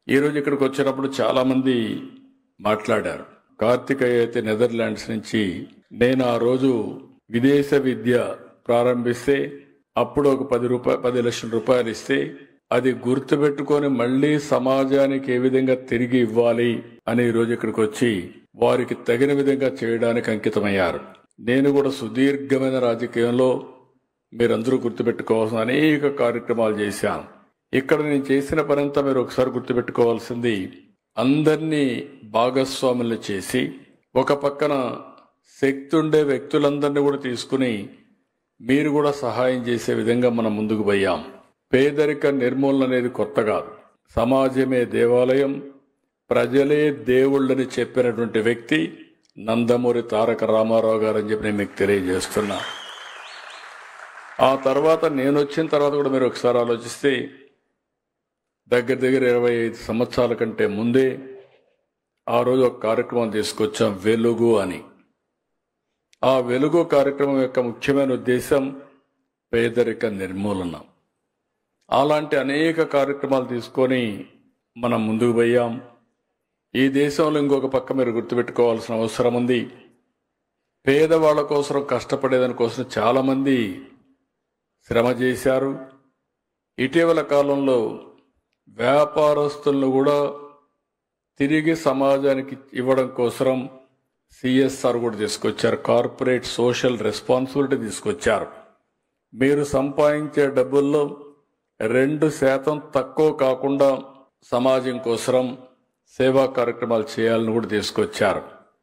ఈరోజు ఇక్కడికి వచ్చినప్పుడు చాలామంది మాట్లాడారు. కార్తికేయ అయితే నెదర్లాండ్స్ నుంచి నేను ఆ రోజు విదేశ విద్య ప్రారంభిస్తే అప్పుడు ఒక 10 లక్షల రూపాయలు ఇస్తే అది గుర్తుపెట్టుకొని మళ్లీ సమాజానికి ఏ విధంగా తిరిగి ఇవ్వాలి అని ఈరోజు ఇక్కడికి వచ్చి వారికి తగిన విధంగా చేయడానికి అంకితమయ్యారు. నేను కూడా సుదీర్ఘమైన రాజకీయంలో మీరందరూ గుర్తుపెట్టుకోవాల్సిన అనేక కార్యక్రమాలు చేశాను. ఇక్కడ నేను చేసిన పనంతా మీరు ఒకసారి గుర్తుపెట్టుకోవాల్సింది, అందరినీ భాగస్వాములు చేసి ఒక పక్కన శక్తి ఉండే వ్యక్తులందరినీ కూడా తీసుకుని మీరు కూడా సహాయం చేసే విధంగా మనం ముందుకు పోయాం. పేదరిక నిర్మూలన అనేది కొత్త కాదు. సమాజమే దేవాలయం, ప్రజలే దేవుళ్ళని చెప్పినటువంటి వ్యక్తి నందమూరి తారక రామారావు గారు అని చెప్పి నేను మీకు తెలియజేస్తున్నా. ఆ తర్వాత నేను వచ్చిన తర్వాత కూడా మీరు ఒకసారి ఆలోచిస్తే దగ్గర 25 సంవత్సరాల కంటే ముందే ఆ రోజు ఒక కార్యక్రమం తీసుకొచ్చాం, వెలుగు అని. ఆ వెలుగు కార్యక్రమం యొక్క ముఖ్యమైన ఉద్దేశం పేదరిక నిర్మూలన. అలాంటి అనేక కార్యక్రమాలు తీసుకొని మనం ముందుకు పోయాం. ఈ దేశంలో ఇంకొక పక్క మీరు గుర్తుపెట్టుకోవాల్సిన అవసరం ఉంది. పేదవాళ్ల కోసం, కష్టపడేదాని కోసం చాలామంది శ్రమ చేశారు. ఇటీవల కాలంలో వ్యాపారస్తులను కూడా తిరిగి సమాజానికి ఇవ్వడం కోసం సిఎస్ఆర్ కూడా తీసుకొచ్చారు, కార్పొరేట్ సోషల్ రెస్పాన్సిబిలిటీ తీసుకొచ్చారు. మీరు సంపాదించే డబ్బుల్లో 2% తక్కువ కాకుండా సమాజం కోసం సేవా కార్యక్రమాలు చేయాలని కూడా తీసుకొచ్చారు.